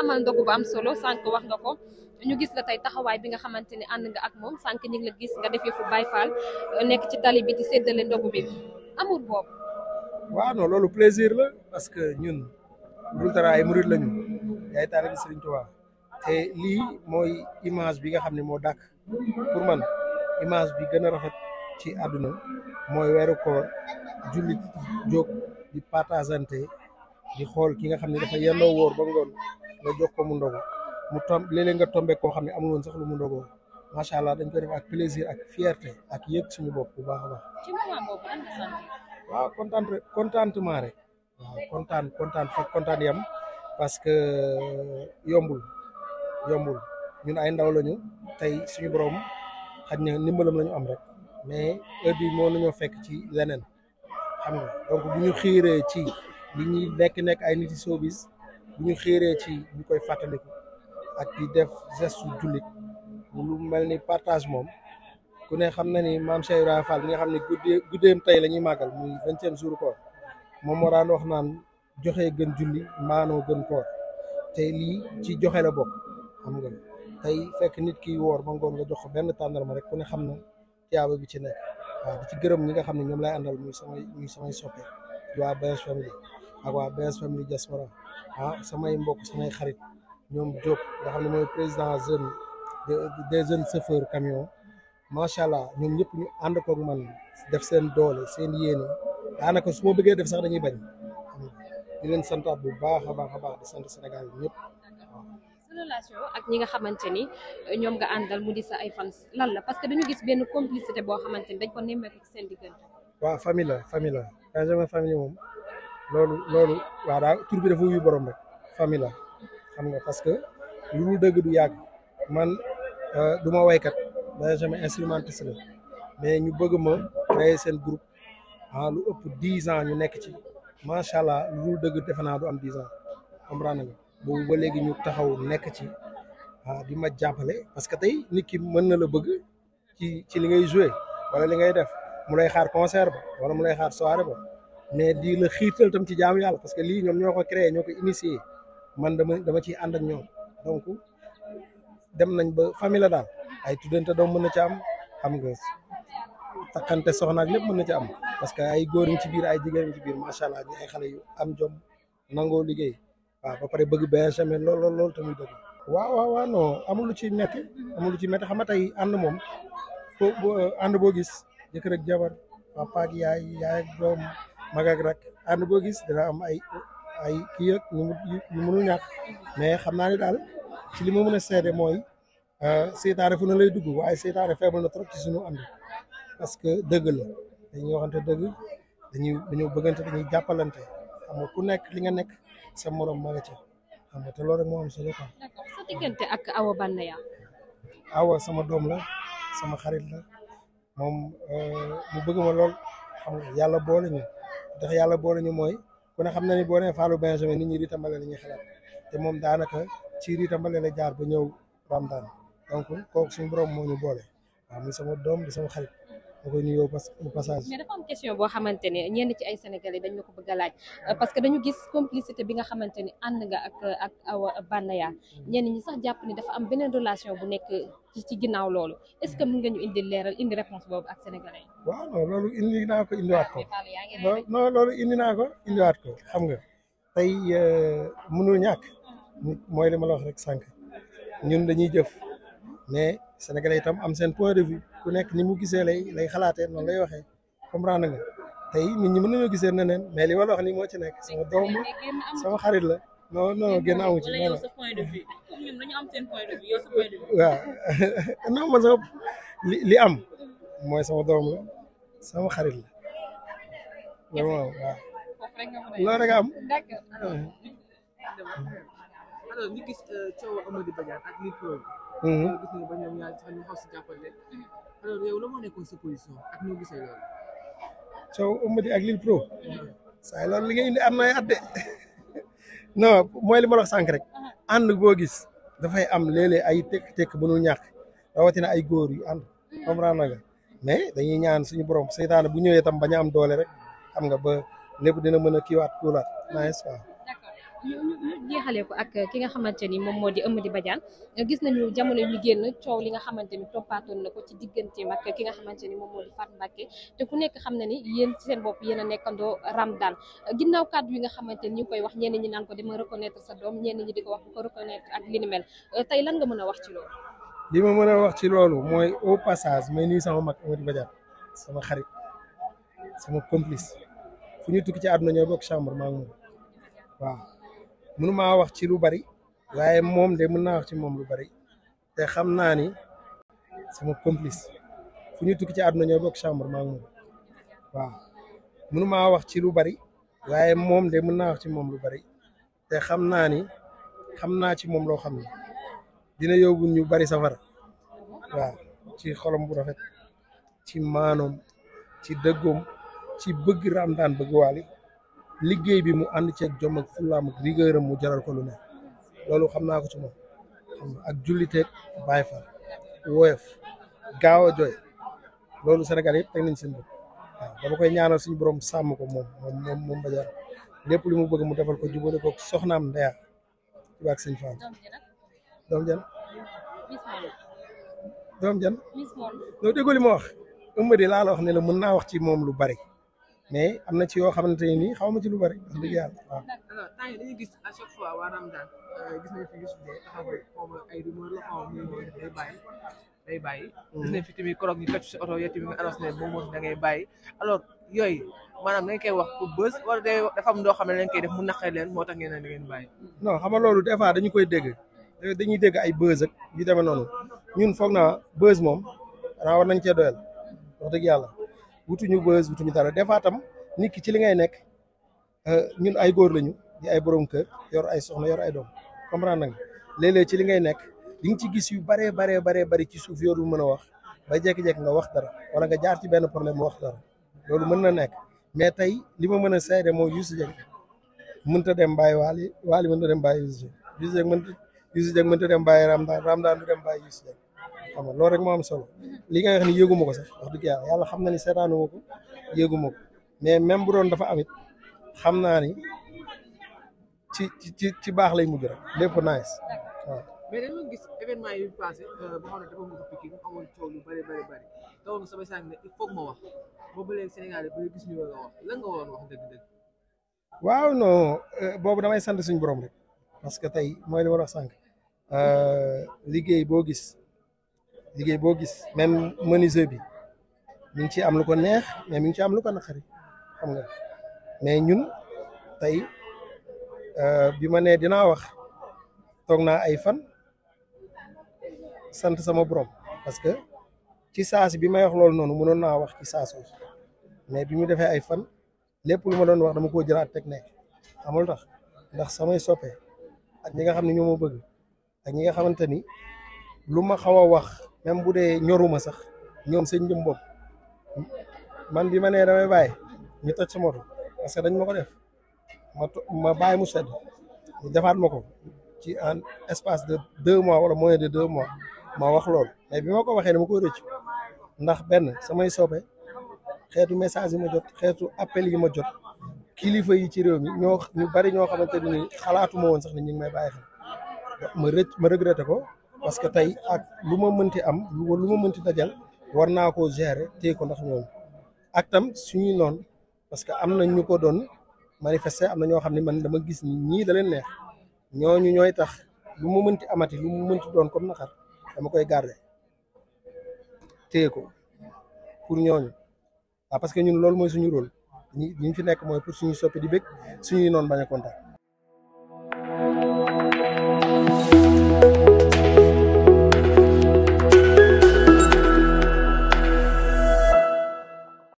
amal ndogu bu am solo sànq wax nga ko ñu gis la tey taxawaay bi nga xamante ne ànd nga ak moom sànq ñu ngi la gis nga defee fu Baay Faal nekk ci tali bi di séddale ndogu bi amul boobu. waaw non loolu plaisir la parce que ñun dul dara ay murid lañu yaay taalibe Sëriñ Tuubaa te lii mooy image bi nga xam ne moo dàkk pour man image bi gën a rafet ci àdduna mooy weeru koor jullit jóg di partageante di xool ki nga xam ne dafa yendoo wóor ba ngoon nga jox ko mu ndogu mu léeg-léeg nga tombé koo xam ne amul woon sax lu mu ndogoo macha allah dañ ko def ak plaisir ak fierté ak yëg suñu bopp bu baax a baax. ci moment boobu lan nga sant. waaw contentement rek waaw kontaan fa kontaan yam parce que yombul ñun ay ndaw lañu tey suñu borom xaj na ndimbalam lañu am rek mais heure bi moo nañoo fekk ci leneen xam nga donc bu ñu xiiree ci li ñuy nekk ay nit yi showbiz bu ñu xiiree ci ñu koy fàttaliku ak di def geste jullit lu mel ni partage moom ku ne xam na ni maam Cheikh Ibrahima Fall mi nga xam ne guddeem tey la ñuy màggal muy 20e jour koor moom moo daan wax naan joxe gën julli maanoo gën koor te lii ci joxe la bokk xam nga tey fekk nit ki woor ba ngoon nga jox ko benn tàndarma rek ku ne xam na tiyaaba bi ci nekk waaw di ci gërëm ñi nga xam ne ñoom lay àndal muy samay soppe waa BS Family ak waa BS Family diaspora samay mbokk samay xarit ñoom Diop nga xam ne mooy président jeune des jeunes chauffeurs camion macha allah ñoom ñëpp ñu ànd koog man def seen doole seen yéene daanaka su ma bëggee def sax dañuy bañ xam nga di leen santaat bu baax a baax di sant Sénégal ñëpp waaw. sa relation ak ñi nga xamante ni ñoom nga àndal mu di sa ay fans lan la parce que dañu gis benn complicité boo xamante ni dañ ko nemmeeku ci seen diggante. waaw famille la Benjamin famille moom loolu waaw daal tur bi dafa wuyu borom rek famille la xam nga parce que lu dul dëgg du yàgg man du ma waykat Benjamin instrumentiste la mais ñu bëgg ma créer seen groupe lu ëpp 10 ans ñu nekk ci macha allah lu dul dëgg defe naa du am 10 ans comprendre nga boobu ba léegi ñu taxaw nekk ci di ma jàppale parce que tey nit ki mën na la bëgg ci li ngay joué wala li ngay def mu lay xaar concert ba wala mu lay xaar soirée ba mais di la xiirtal tam ci jaamu yàlla parce que lii ñoom ñoo ko créé ñoo ko initié man dama ciy ànd ak ñoom donc dem nañ ba famille la daal ay tuddante doom mën na ci am xam nga takkante soxna ak lépp mën na ci am parce que ay góor ci biir ay jigéen ci biir macha allah ñu ay xale yu am jom nangoo liggéey waaw ba pare bëgg Benjamin loolu tamit dëgg. waaw non amul lu ci metti xam nga tey ànd moom ànd boo gis jëkkër ak jabar papa ak yaay ak doom mag ak rak ànd boo gis dina am ay kii ak yu mënul ñàkk mais xam naa ne daal ci li ma mën a seede mooy seytaane fu na lay dugg waaye seytaane faible na trop ci suñu ànd parce que dëgg la dañuy waxante dëgg dañoo bëggante dañuy jàppalante xam nga ku nekk li nga nekk sa morom ma nga ca xam nga te loolu rek moo am solo quoi. d'accord sa diggante ak Awa Banaya. Awa sama doom la sama xarit la moom mu bëgg ma lool xam nga yàlla boole ñu ndax yàlla boole ñu mooy ku ne xam na ni boo nee Fallou Benjamin nit ñi Rita Mbale la ñuy xalaat te moom daanaka ci Rita Mbale la jaar ba ñëw Ramadan donc kooku suñu borom moo ñu boole waaw muy sama doom di sama xarit ma koy nuyoo passage. mais dafa am question boo xamante ne ñenn ci ay sénégalais dañ la ko bëgg a laaj parce que dañu gis complicité bi nga xamante ni ànd nga ak Awa Banaya ñenn ñi sax jàpp ni dafa am beneen relation bu nekk ci ginnaaw loolu est-ce que mën nga ñu indi réponse boobu ak sénégalais yi. waaw non loolu indi naa ko indiwaat ko non loolu indi naa ko indiwaat ko xam nga tey mënul ñàkk mooy li ma la wax rek sànq ñun dañuy jëf mais sénégalais itam am seen point de vue ku nekk ni mu gisee lay xalaatee noonu lay waxee comprendre nga tey nit ñi mën nañoo gisee neneen mais li ma la wax ni moo ci nekk sama doom la sama xarit la non génn amu ci non waaw non man sama li am mooy sama doom la sama xarit la vraiment waaw loolu rek am. alors ñu gis coow Amady Badiane ak Lil Pro. gis nga ba ñoom ñaar sax ñu xaw si jàppale. alors yow la moo nekkoon sa position ak ñoo gisee loolu. coow Amady ak Lil Pro. saa loolu li nga indi am na ay at de non mooy li ma la wax sànq rek. ànd boo gis dafay am léeg-léeg ay tekk mënul ñàkk rawatina ay góor yu ànd comprendre nga mais dañuy ñaan suñu borom seytaane bu ñëwee tam bañ a am doole rek xam nga ba lépp dina mën a kiiwaat kuulaat n'est-ce pas. d'accord ñu jeexalee ko ak ki nga xamante ni moom moo di Eumeudi Badiane gis nañu jamono yu génn coow li nga xamante ni toppaatoon na ko ci digganteem ak ki nga xamante ni moom moo di Fatou Mbacké te ku nekk xam na ni yéen ci seen bopp yéen a nekkandoo Ramadan ginnaaw kàddu yi nga xamante ni ñu ngi koy wax ñenn ñi naan ko dama reconnaître sa doom ñenn ñi di ko wax bu ko reconnaître ak li ni mel tey lan nga mën a wax ci loolu. li ma mën a wax ci loolu mooy au passage may nuyu sama mag Eumeudi Badiane sama xarit sama complice fu ñu tukki ci àdduna ñoo bokk chambre maa ngi moom waaw mënumaa wax ci lu bari waaye moom de mën naa wax ci moom lu bari te xam naa ni sama complice fu ñu tukki ci àdduna ñoo bokk chambre maa ngi moom waaw mënumaa wax ci lu bari waaye moom de mën naa wax ci moom lu bari te xam naa ni xam naa ci moom loo xam ne dina yóbbu ñu bari safara waaw ci xolam bu rafet ci maanoom ci dëggoom ci bëgg Ramadan bëgg Wally liggéey bi mu ànd ceeg jom ak fullaam ak rigueuram mu jaral ko lu ne loolu xam naa ko ci moom xam nga ak julliteeg Baay Faal woyof gaaw a jooy loolu Sénégal yëpp teg nañ seen bopp waaw dama koy ñaanal suñu borom sàmm ko moom Badiane lépp li mu bëgg mu defal ko jubale ko soxnaam Ndeya ci baak sëñ Fall doom jan noo déggoo li ma wax Eumeudi laa la wax ne la mën naa wax ci moom lu bari mais am na ci yoo xamante ne nii xaw ma ci lu bari wax dëgg yàlla waaw. alors temps yi dañuy gis à chaque fois waa Ramadan gis nañ fi Youssou Ndoye taxaw xaw ma ay rumeur la xaw ma day bàyyi. gis nañ fi tamit koroog ñu toj si oto yow tamit nga annoncé ne moom moo da ngay bàyyi alors yooyu maanaam dañ koy wax pour bës wala dafa am loo xam ne dañ koy def mu naqare leen moo tax ngeen ne da ngeen bàyyi. non xam nga loolu des fois dañu koy dégg dañuy dégg ay bës ak yu demee noonu ñun foog naa bës moom xanaa war nañ cee doyal wax dëgg yàlla. wutuñu bës wutuñu dara des fois tam nit ki ci li ngay nekk ñun ay góor lañu di ay borom kër yor ay soxna yor ay doom comprendre nga léeg-léeg ci li ngay nekk di nga ci gis yu baree bari ci suuf yoo dul mën a wax ba jékki-jékki nga wax dara wala nga jaar ci benn problème wax dara loolu mën na nekk mais tey li ma mën a seede mooy Youssou Dieng mënta dem bàyyi Wally mënta dem bàyyi Youssou Dieng mënta dem bàyyi Ramadan du dem bàyyi Youssou Dieng xam nga loolu rek moo am solo li nga wax ni yëguma ko sax wax dëgg yàlla xam na ni seetaanuma ko yëguma ko mais même bu doon dafa amit xam naa ni ci baax lay mujj rek lépp nice waaw. mais dañoo gis événement yi passé boo xam ne dafa mujj Pikine amoon coow lu bari taw na sama sànq ne il faut que ma wax boobu léegi Sénégal yi ba gis ñu war a wax lan nga waroon wax dëgg-dëgg. waaw non boobu damay sant suñu borom rek parce que tey mooy li ma wax sànq liggéey boo gis même menuisier bi mi ngi ci am lu ko neex mais mi ngi ci am lu ko naqari xam nga mais ñun tey bi ma nee dinaa wax toog naa ay fan sant sama borom parce que ci saasi bi may wax loolu noonu mënoon naa wax ci saasoo mais bi mu defee ay fan lépp lu ma doon wax dama koo jëlaat teg nekk amul tax ndax samay soppe ak ñi nga xam ne ñoo ma bëgg ak ñi nga xamante ni lu ma xaw a wax même bu dee ñoruma sax ñoom seen jëm bopp man bi ma nee damay bàyyi ñu toj sa moto parce que dañ ma ko def ma bàyyi mu sedd ñu defaat ma ko ci en espace de 2 mois wala moins de 2 mois ma wax loolu mais bi ma ko waxee dama ko rëcc ndax benn samay soppe xeetu message yi ma jot xeetu appel yi ma jot kilifa yi ci réew mi ñu bari ñoo xamante ni xalaatuma woon sax ne ñu ngi may bàyyi xel ma regretté ko parce que tey ak lu ma mënti am lu ma mënti dajal war naa koo gérer téye ko ndax ñoom ak tam suñuy noonu parce que am na ñu ko doon manifester am na ñoo xam ne man dama gis ni ñii da leen neex ñooñu ñooy tax lu mu mënti amati lu mu mënti doon comme naxar dama koy garder téye ko pour ñooñu waaw parce que ñun loolu mooy suñu rôle ñi fi nekk mooy pour suñu soppi di bëgg suñuy noonu bañ a kontaan